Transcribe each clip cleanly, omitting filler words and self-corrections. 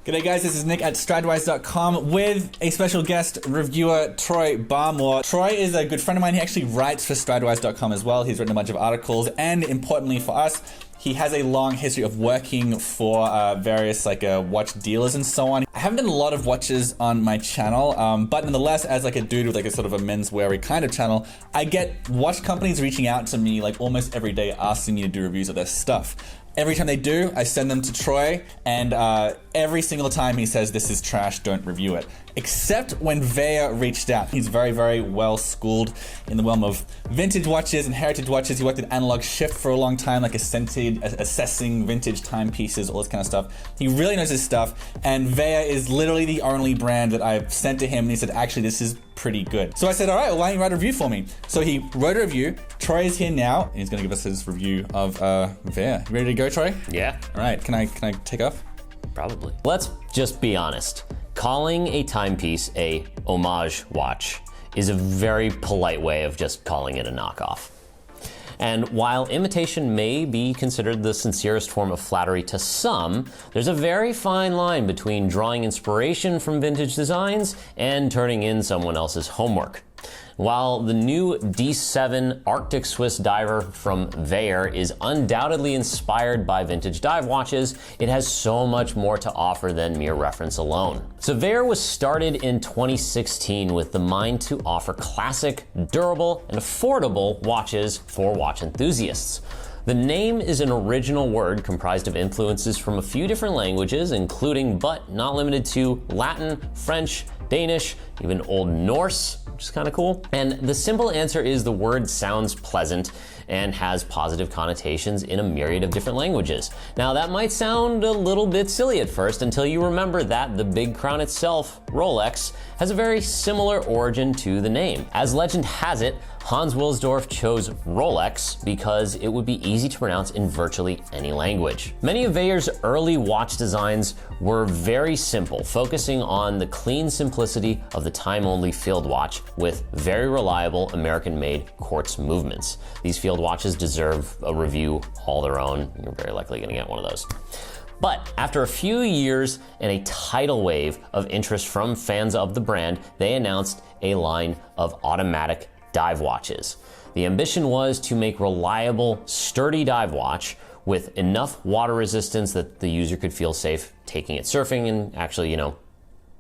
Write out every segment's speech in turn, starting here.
G'day guys, this is Nick at Stridewise.com with a special guest reviewer, Troy Barmore. Troy is a good friend of mine. He actually writes for Stridewise.com as well. He's written a bunch of articles, and importantly for us, he has a long history of working for various watch dealers and so on. I haven't done a lot of watches on my channel, but nonetheless, as a dude with a sort of a menswear kind of channel, I get watch companies reaching out to me almost every day asking me to do reviews of their stuff. Every time they do, I send them to Troy, and every single time he says, "This is trash, don't review it." Except when Vaer reached out. He's very, very well schooled in the realm of vintage watches and heritage watches. He worked at Analog Shift for a long time, assessing vintage timepieces, all this kind of stuff. He really knows his stuff, and Vaer is literally the only brand that I've sent to him, and he said, actually, this is pretty good. So I said, all right, well, why don't you write a review for me? So he wrote a review. Troy is here now, and he's gonna give us his review of Vaer. You ready to go, Troy? Yeah. All right, can I take off? Probably. Let's just be honest. Calling a timepiece a homage watch is a very polite way of just calling it a knockoff. And while imitation may be considered the sincerest form of flattery to some, there's a very fine line between drawing inspiration from vintage designs and turning in someone else's homework. While the new D7 Arctic Swiss diver from Vaer is undoubtedly inspired by vintage dive watches, it has so much more to offer than mere reference alone. So Vaer was started in 2016 with the mind to offer classic, durable, and affordable watches for watch enthusiasts. The name is an original word comprised of influences from a few different languages, including but not limited to Latin, French, Danish, even Old Norse, which is kind of cool. And the simple answer is the word sounds pleasant and has positive connotations in a myriad of different languages. Now that might sound a little bit silly at first until you remember that the big crown itself, Rolex, has a very similar origin to the name. As legend has it, Hans Wilsdorf chose Rolex because it would be easy to pronounce in virtually any language. Many of Vaer's early watch designs were very simple, focusing on the clean simplicity of the time-only field watch with very reliable American-made quartz movements. These field watches deserve a review all their own. You're very likely gonna get one of those. But after a few years and a tidal wave of interest from fans of the brand, they announced a line of automatic dive watches. The ambition was to make reliable, sturdy dive watch with enough water resistance that the user could feel safe taking it surfing and actually,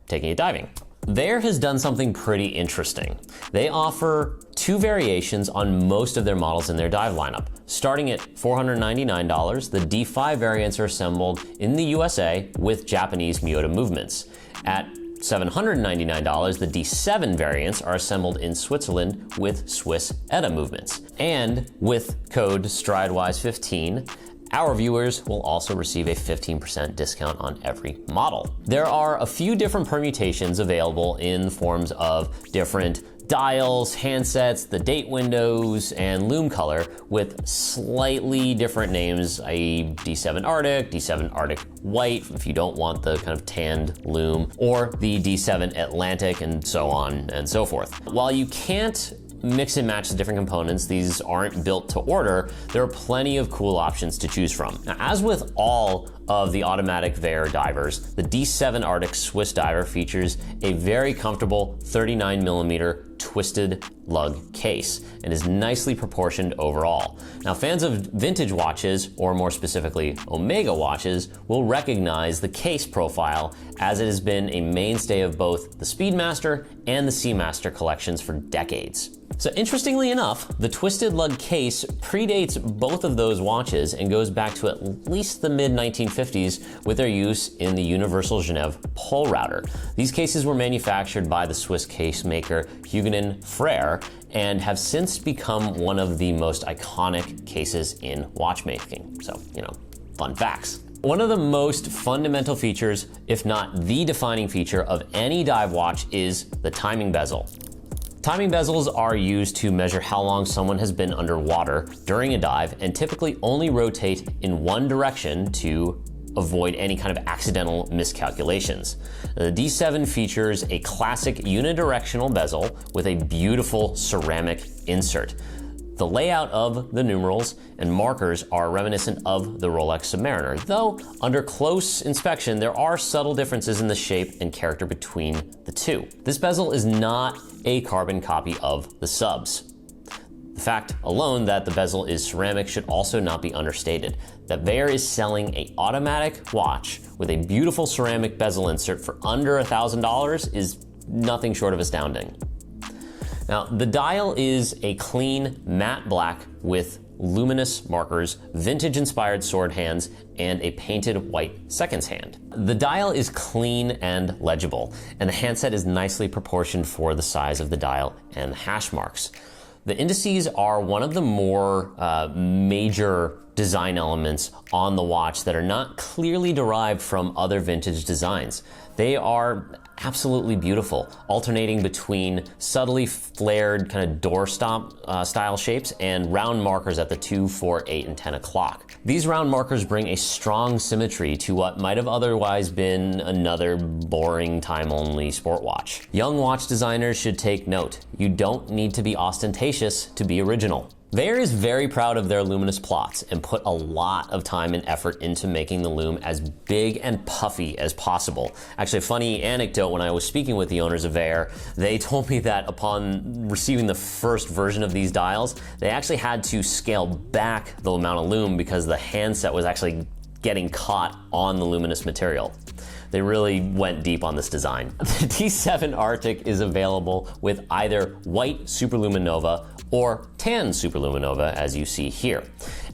taking it diving. Vaer has done something pretty interesting. They offer two variations on most of their models in their dive lineup. Starting at $499, the D5 variants are assembled in the USA with Japanese Miyota movements. At $799, the D7 variants are assembled in Switzerland with Swiss ETA movements. And with code STRIDEWISE15, our viewers will also receive a 15% discount on every model. There are a few different permutations available in forms of different dials, handsets, the date windows, and lume color with slightly different names, i.e. D7 Arctic, D7 Arctic White, if you don't want the kind of tanned lume, or the D7 Atlantic, and so on and so forth. While you can't mix and match the different components, these aren't built to order, there are plenty of cool options to choose from. Now, as with all of the automatic Vaer divers, the D7 Arctic Swiss diver features a very comfortable 39mm twisted lug case and is nicely proportioned overall. Now, fans of vintage watches, or more specifically Omega watches, will recognize the case profile as it has been a mainstay of both the Speedmaster and the Seamaster collections for decades. So interestingly enough, the twisted lug case predates both of those watches and goes back to at least the mid-1950s with their use in the Universal Genève pole router. These cases were manufactured by the Swiss case maker Huguenin Frère and have since become one of the most iconic cases in watchmaking. So, fun facts. One of the most fundamental features, if not the defining feature of any dive watch, is the timing bezel. Timing bezels are used to measure how long someone has been underwater during a dive and typically only rotate in one direction to avoid any kind of accidental miscalculations. The D7 features a classic unidirectional bezel with a beautiful ceramic insert. The layout of the numerals and markers are reminiscent of the Rolex Submariner, though under close inspection there are subtle differences in the shape and character between the two. This bezel is not a carbon copy of the subs. The fact alone that the bezel is ceramic should also not be understated. That Vaer is selling an automatic watch with a beautiful ceramic bezel insert for under $1,000 is nothing short of astounding. Now, the dial is a clean matte black with luminous markers, vintage-inspired sword hands, and a painted white seconds hand. The dial is clean and legible, and the handset is nicely proportioned for the size of the dial and the hash marks. The indices are one of the more major design elements on the watch that are not clearly derived from other vintage designs. They are absolutely beautiful, alternating between subtly flared kind of doorstop style shapes and round markers at the 2, 4, 8, and 10 o'clock. These round markers bring a strong symmetry to what might have otherwise been another boring time-only sport watch. Young watch designers should take note. You don't need to be ostentatious to be original. Vaer is very proud of their luminous plots and put a lot of time and effort into making the lume as big and puffy as possible. Actually, a funny anecdote, when I was speaking with the owners of Vaer, they told me that upon receiving the first version of these dials, they actually had to scale back the amount of lume because the handset was actually getting caught on the luminous material. They really went deep on this design. The D7 Arctic is available with either white Superluminova or tan Superluminova, as you see here.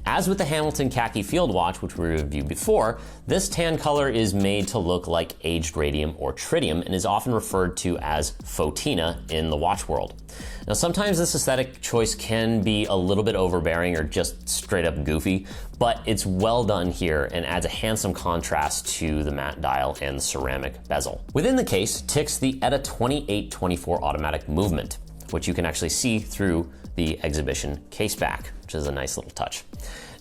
As with the Hamilton Khaki Field Watch, which we reviewed before, this tan color is made to look like aged radium or tritium and is often referred to as photina in the watch world. Now, sometimes this aesthetic choice can be a little bit overbearing or just straight up goofy, but it's well done here and adds a handsome contrast to the matte dial and the ceramic bezel. Within the case ticks the ETA 2824 automatic movement, which you can actually see through the exhibition case back, which is a nice little touch.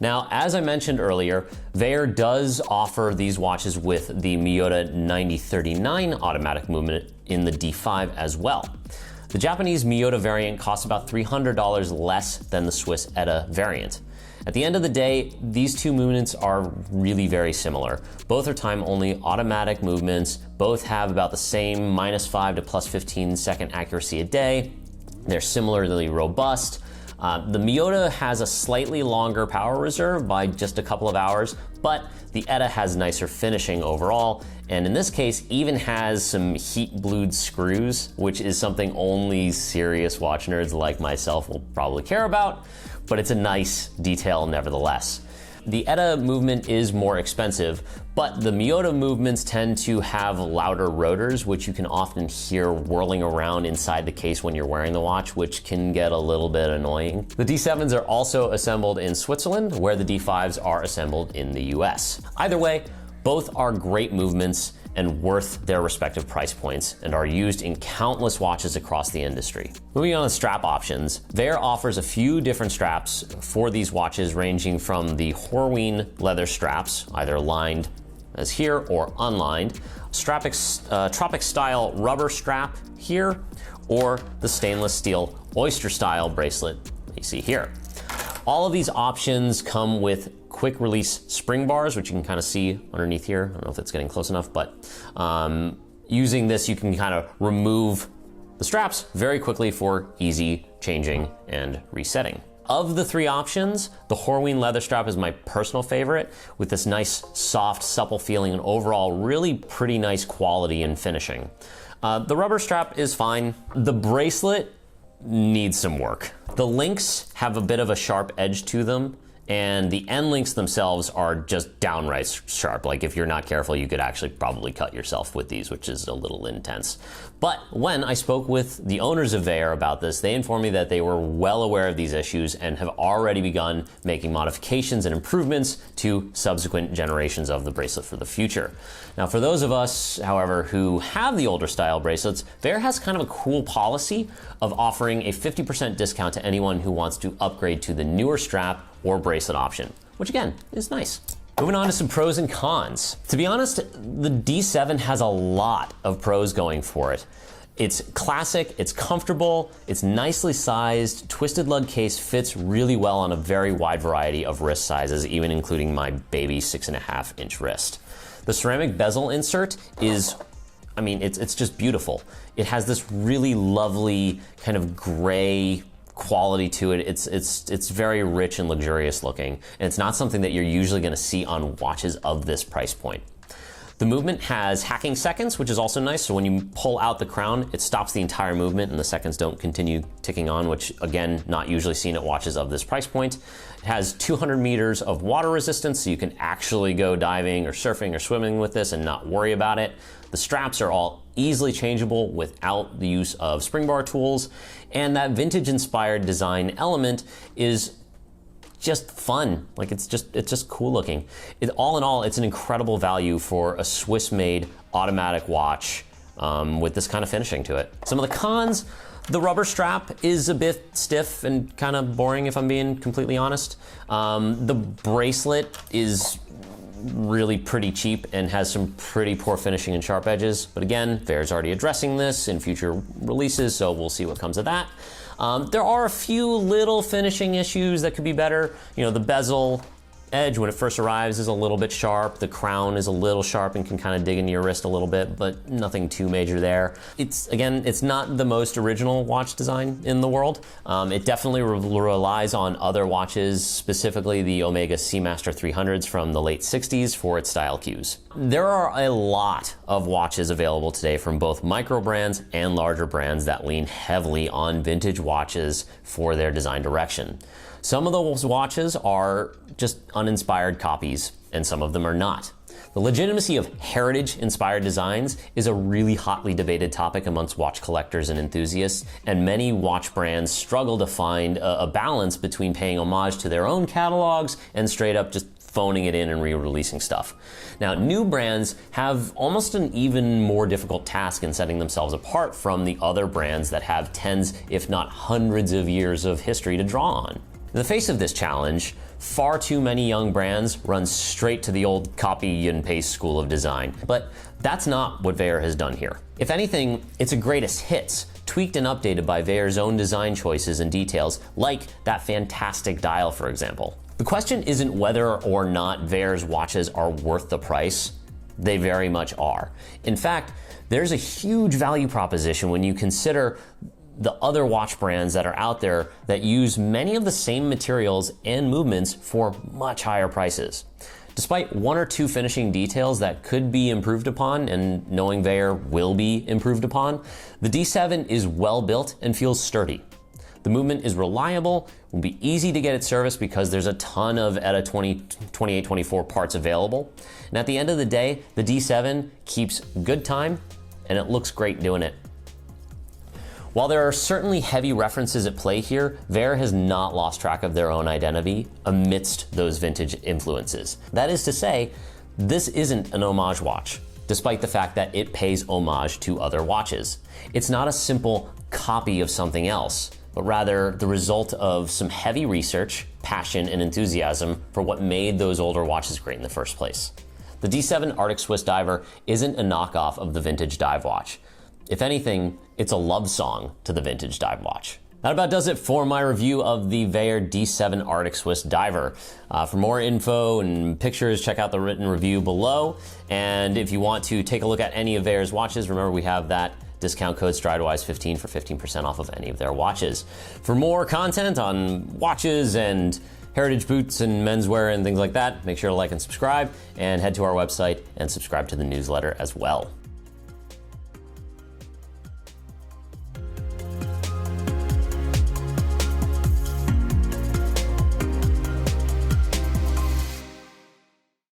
Now, as I mentioned earlier, Vaer does offer these watches with the Miyota 9039 automatic movement in the D5 as well. The Japanese Miyota variant costs about $300 less than the Swiss ETA variant. At the end of the day, these two movements are really very similar. Both are time-only automatic movements. Both have about the same -5 to +15 second accuracy a day. They're similarly robust. The Miyota has a slightly longer power reserve by just a couple of hours, but the ETA has nicer finishing overall, and in this case even has some heat-blued screws, which is something only serious watch nerds like myself will probably care about, but it's a nice detail nevertheless. The ETA movement is more expensive, but the Miyota movements tend to have louder rotors, which you can often hear whirling around inside the case when you're wearing the watch, which can get a little bit annoying. The D7s are also assembled in Switzerland, where the D5s are assembled in the US. Either way, both are great movements and worth their respective price points and are used in countless watches across the industry. Moving on to strap options, Vaer offers a few different straps for these watches, ranging from the Horween leather straps, either lined as here or unlined, tropic style rubber strap here, or the stainless steel oyster style bracelet that you see here. All of these options come with quick release spring bars, which you can kind of see underneath here. I don't know if it's getting close enough, but using this, you can kind of remove the straps very quickly for easy changing and resetting. Of the three options, the Horween leather strap is my personal favorite, with this nice, soft, supple feeling and overall really pretty nice quality and finishing. The rubber strap is fine. The bracelet needs some work. The links have a bit of a sharp edge to them, and the end links themselves are just downright sharp. Like, if you're not careful, you could actually probably cut yourself with these, which is a little intense. But when I spoke with the owners of Vaer about this, they informed me that they were well aware of these issues and have already begun making modifications and improvements to subsequent generations of the bracelet for the future. Now, for those of us, however, who have the older style bracelets, Vaer has kind of a cool policy of offering a 50% discount to anyone who wants to upgrade to the newer strap or bracelet option, which again is nice. Moving on to some pros and cons. To be honest, the D7 has a lot of pros going for it. It's classic, it's comfortable, it's nicely sized. Twisted lug case fits really well on a very wide variety of wrist sizes, even including my baby 6.5-inch wrist. The ceramic bezel insert is, I mean, it's just beautiful. It has this really lovely kind of gray quality to it. It's very rich and luxurious looking, and it's not something that you're usually going to see on watches of this price point. The movement has hacking seconds, which is also nice. So when you pull out the crown, it stops the entire movement and the seconds don't continue ticking on, which again, not usually seen at watches of this price point. It has 200 meters of water resistance, so you can actually go diving or surfing or swimming with this and not worry about it. The straps are all easily changeable without the use of spring bar tools. And that vintage inspired design element is just fun. Like it's just cool looking. All in all, it's an incredible value for a Swiss-made automatic watch with this kind of finishing to it. Some of the cons: the rubber strap is a bit stiff and kind of boring, if I'm being completely honest. The bracelet is really pretty cheap and has some pretty poor finishing and sharp edges. But again, Vaer's already addressing this in future releases, so we'll see what comes of that. There are a few little finishing issues that could be better. You know, the bezel edge when it first arrives is a little bit sharp. The crown is a little sharp and can kind of dig into your wrist a little bit, but nothing too major there. It's not the most original watch design in the world. It definitely relies on other watches, specifically the Omega Seamaster 300s from the late 60s for its style cues. There are a lot of watches available today from both micro brands and larger brands that lean heavily on vintage watches for their design direction. Some of those watches are just uninspired copies, and some of them are not. The legitimacy of heritage-inspired designs is a really hotly debated topic amongst watch collectors and enthusiasts, and many watch brands struggle to find a balance between paying homage to their own catalogs and straight up just phoning it in and re-releasing stuff. Now, new brands have almost an even more difficult task in setting themselves apart from the other brands that have tens, if not hundreds of years of history to draw on. In the face of this challenge, far too many young brands run straight to the old copy and paste school of design. But that's not what Vaer has done here. If anything, it's a greatest hits, tweaked and updated by Vaer's own design choices and details, like that fantastic dial, for example. The question isn't whether or not Vaer's watches are worth the price. They very much are. In fact, there's a huge value proposition when you consider the other watch brands that are out there that use many of the same materials and movements for much higher prices. Despite one or two finishing details that could be improved upon, and knowing Vaer will be improved upon, the D7 is well built and feels sturdy. The movement is reliable, will be easy to get it serviced because there's a ton of ETA 2824 parts available. And at the end of the day, the D7 keeps good time and it looks great doing it. While there are certainly heavy references at play here, Vaer has not lost track of their own identity amidst those vintage influences. That is to say, this isn't an homage watch, despite the fact that it pays homage to other watches. It's not a simple copy of something else, but rather the result of some heavy research, passion, and enthusiasm for what made those older watches great in the first place. The D7 Arctic Swiss Diver isn't a knockoff of the vintage dive watch. If anything, it's a love song to the vintage dive watch. That about does it for my review of the Vaer D7 Arctic Swiss Diver. For more info and pictures, check out the written review below. And if you want to take a look at any of Vaer's watches, remember we have that discount code Stridewise15 for 15% off of any of their watches. For more content on watches and heritage boots and menswear and things like that, make sure to like and subscribe, and head to our website and subscribe to the newsletter as well.